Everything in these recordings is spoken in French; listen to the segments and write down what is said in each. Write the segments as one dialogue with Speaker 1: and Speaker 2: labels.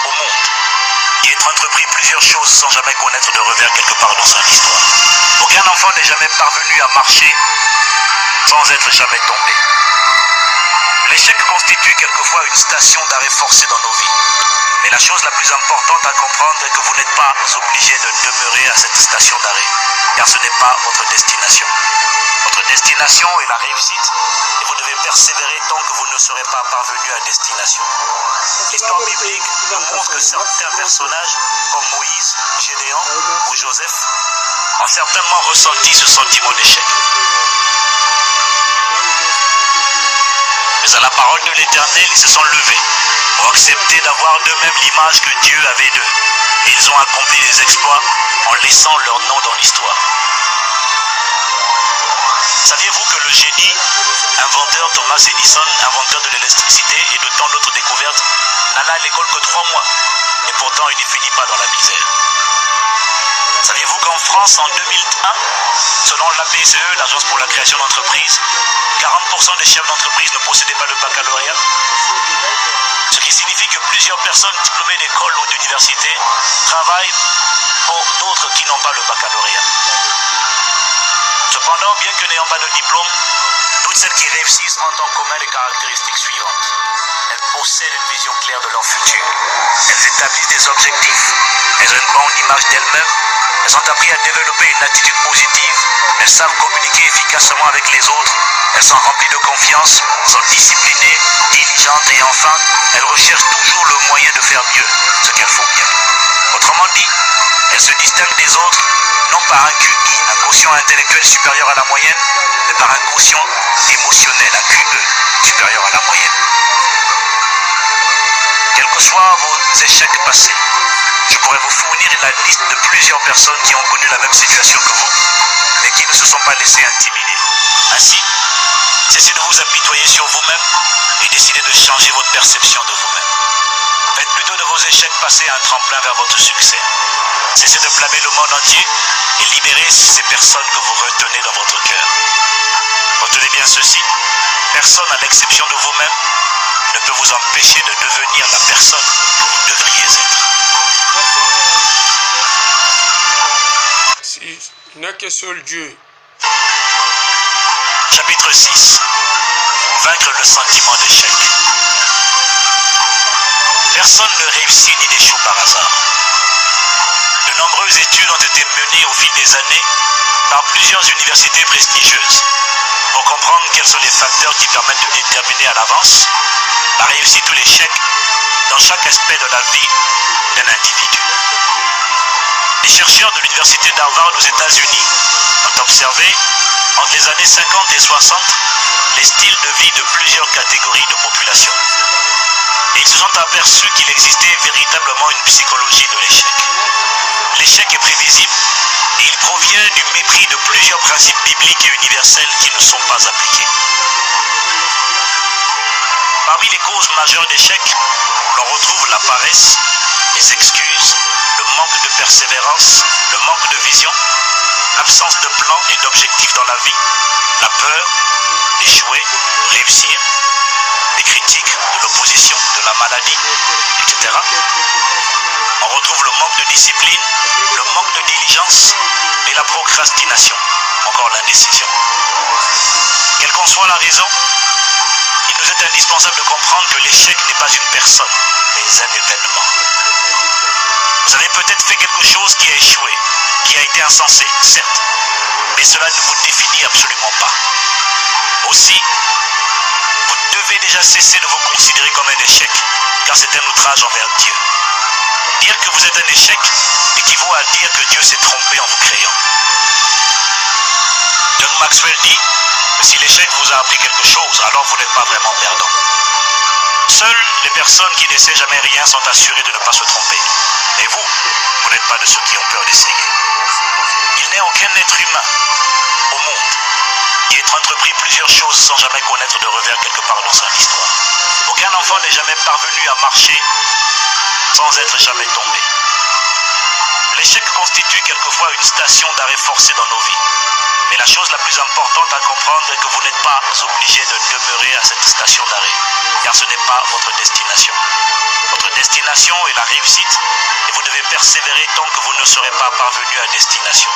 Speaker 1: Au monde, qui a entrepris plusieurs choses sans jamais connaître de revers quelque part dans son histoire. Aucun enfant n'est jamais parvenu à marcher sans être jamais tombé. L'échec constitue quelquefois une station d'arrêt forcé dans nos vies. Mais la chose la plus importante à comprendre est que vous n'êtes pas obligé de demeurer à cette station d'arrêt, car ce n'est pas votre destination. Votre destination est la réussite, et vous devez persévérer tant que vous ne serez pas parvenu à destination. L'histoire biblique nous montre que certains personnages, comme Moïse, Gédéon ou Joseph, ont certainement ressenti ce sentiment d'échec. Mais à la parole de l'Éternel, ils se sont levés, ont accepté d'avoir d'eux-mêmes l'image que Dieu avait d'eux. Et ils ont accompli des exploits en laissant leur nom dans l'histoire. Saviez-vous que le génie, inventeur Thomas Edison, inventeur de l'électricité et de tant d'autres découvertes, n'alla à l'école que 3 mois, et pourtant il ne finit pas dans la misère. Saviez-vous qu'en France, en 2001, selon l'APCE, l'Agence pour la création d'entreprises, 40% des chefs d'entreprise ne possédaient pas le baccalauréat? Ce qui signifie que plusieurs personnes diplômées d'école ou d'université travaillent pour d'autres qui n'ont pas le baccalauréat. Cependant, bien que n'ayant pas de diplôme, toutes celles qui réussissent ont en commun les caractéristiques suivantes. Elles possèdent une vision claire de leur futur. Elles établissent des objectifs. Elles ont une bonne image d'elles-mêmes. Elles ont appris à développer une attitude positive. Elles savent communiquer efficacement avec les autres. Elles sont remplies de confiance, sont disciplinées, diligentes et enfin, elles recherchent toujours le moyen de faire mieux ce qu'elles font bien. Autrement dit, elles se distinguent des autres non par un QI, un quotient intellectuel supérieur à la moyenne, mais par un quotient émotionnel, un QE, supérieur à la moyenne. Quels que soient vos échecs passés, je pourrais vous fournir la liste de plusieurs personnes qui ont connu la même situation que vous, mais qui ne se sont pas laissées intimider. Ainsi, cessez de vous apitoyer sur vous-même et décidez de changer votre perception de vous-même. Faites plutôt de vos échecs passés un tremplin vers votre succès. Cessez de blâmer le monde entier et libérez ces personnes que vous retenez dans votre cœur. Retenez bien ceci, personne à l'exception de vous-même ne peut vous empêcher de devenir la personne que vous devriez être.
Speaker 2: Il n'y a qu'un seul Dieu.
Speaker 1: Chapitre 6. Vaincre le sentiment d'échec. Personne ne réussit ni n'échoue par hasard. De nombreuses études ont été menées au fil des années par plusieurs universités prestigieuses pour comprendre quels sont les facteurs qui permettent de déterminer à l'avance la réussite ou l'échec dans chaque aspect de la vie d'un individu. Les chercheurs de l'université d'Harvard aux États-Unis ont observé entre les années 50 et 60 les styles de vie de plusieurs catégories de population. Et ils se sont aperçus qu'il existait véritablement une psychologie de l'échec. L'échec est prévisible et il provient du mépris de plusieurs principes bibliques et universels qui ne sont pas appliqués. Parmi les causes majeures d'échec, l'on retrouve la paresse, les excuses, le manque de persévérance, le manque de vision, l'absence de plan et d'objectifs dans la vie, la peur d'échouer, de réussir, les critiques, de l'opposition, de la maladie, etc. On retrouve le manque de discipline, le manque de diligence et la procrastination, encore l'indécision. Quelle qu'en soit la raison, il nous est indispensable de comprendre que l'échec n'est pas une personne, mais un événement. Vous avez peut-être fait quelque chose qui a échoué, qui a été insensé, certes, mais cela ne vous définit absolument pas. Aussi, vous devez déjà cesser de vous considérer comme un échec, car c'est un outrage envers Dieu. Dire que vous êtes un échec équivaut à dire que Dieu s'est trompé en vous créant. John Maxwell dit que si l'échec vous a appris quelque chose, alors vous n'êtes pas vraiment perdant. Seules les personnes qui n'essaient jamais rien sont assurées de ne pas se tromper. Et vous, vous n'êtes pas de ceux qui ont peur d'essayer. Il n'est aucun être humain au monde qui ait entrepris plusieurs choses sans jamais connaître de revers quelque part dans son histoire. Aucun enfant n'est jamais parvenu à marcher sans être jamais tombé. L'échec constitue quelquefois une station d'arrêt forcé dans nos vies. Mais la chose la plus importante à comprendre est que vous n'êtes pas obligé de demeurer à cette station d'arrêt, car ce n'est pas votre destination. Votre destination est la réussite et vous devez persévérer tant que vous ne serez pas parvenu à destination.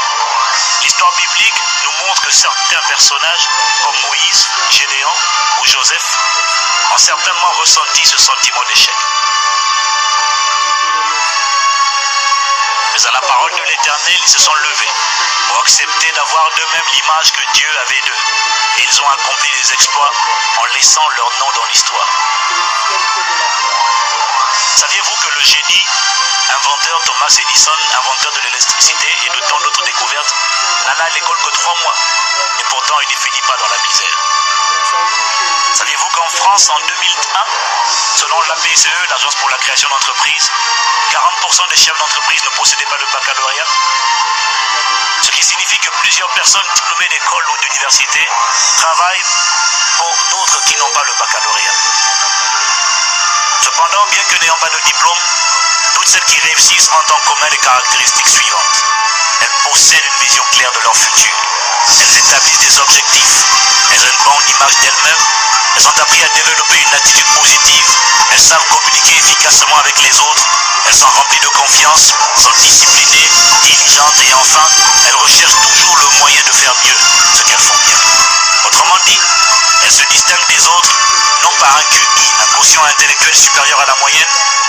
Speaker 1: L'histoire biblique nous montre que certains personnages, comme Moïse, Gédéon ou Joseph, ont certainement ressenti ce sentiment d'échec. Mais à la parole de l'Éternel, ils se sont levés pour accepter d'avoir d'eux-mêmes l'image que Dieu avait d'eux. Et ils ont accompli des exploits en laissant leur nom dans l'histoire. Saviez-vous que le génie, inventeur Thomas Edison, inventeur de l'électricité et de tant d'autres découvertes, n'alla à l'école que 3 mois, et pourtant il ne finit pas dans la misère. Saviez-vous qu'en France, en 2001, selon la PCE, l'Agence pour la création d'entreprises, 40% des chefs d'entreprise ne possédaient pas de baccalauréat? Ce qui signifie que plusieurs personnes diplômées d'école ou d'université travaillent pour d'autres qui n'ont pas le baccalauréat. Cependant, bien que n'ayant pas de diplôme, toutes celles qui réussissent ont en commun les caractéristiques suivantes. Elles possèdent une vision claire de leur futur. Elles établissent des objectifs. Elles ont une bonne image d'elles-mêmes. Elles ont appris à développer une attitude positive. Elles savent communiquer efficacement avec les autres. Elles sont remplies de confiance, sont disciplinées, diligentes et enfin, elles recherchent toujours le moyen de faire mieux ce qu'elles font bien. Autrement dit, elles se distinguent des autres non par un QI, un quotient intellectuel supérieur à la moyenne,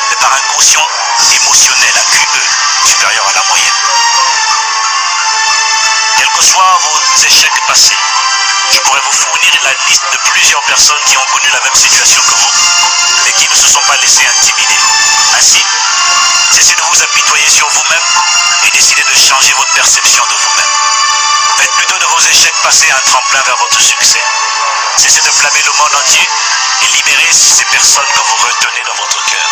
Speaker 1: mais par un quotient émotionnel, un QE, supérieur à la moyenne. Quels que soient vos échecs passés, je pourrais vous fournir la liste de plusieurs personnes qui ont connu la même situation que vous, mais qui ne se sont pas laissées intimider. Ainsi, cessez de vous apitoyer sur vous-même et décidez de changer votre perception de vous-même. Faites plutôt de vos échecs passés un tremplin vers votre succès. Cessez de blâmer le monde entier et libérez ces personnes que vous retenez dans votre cœur.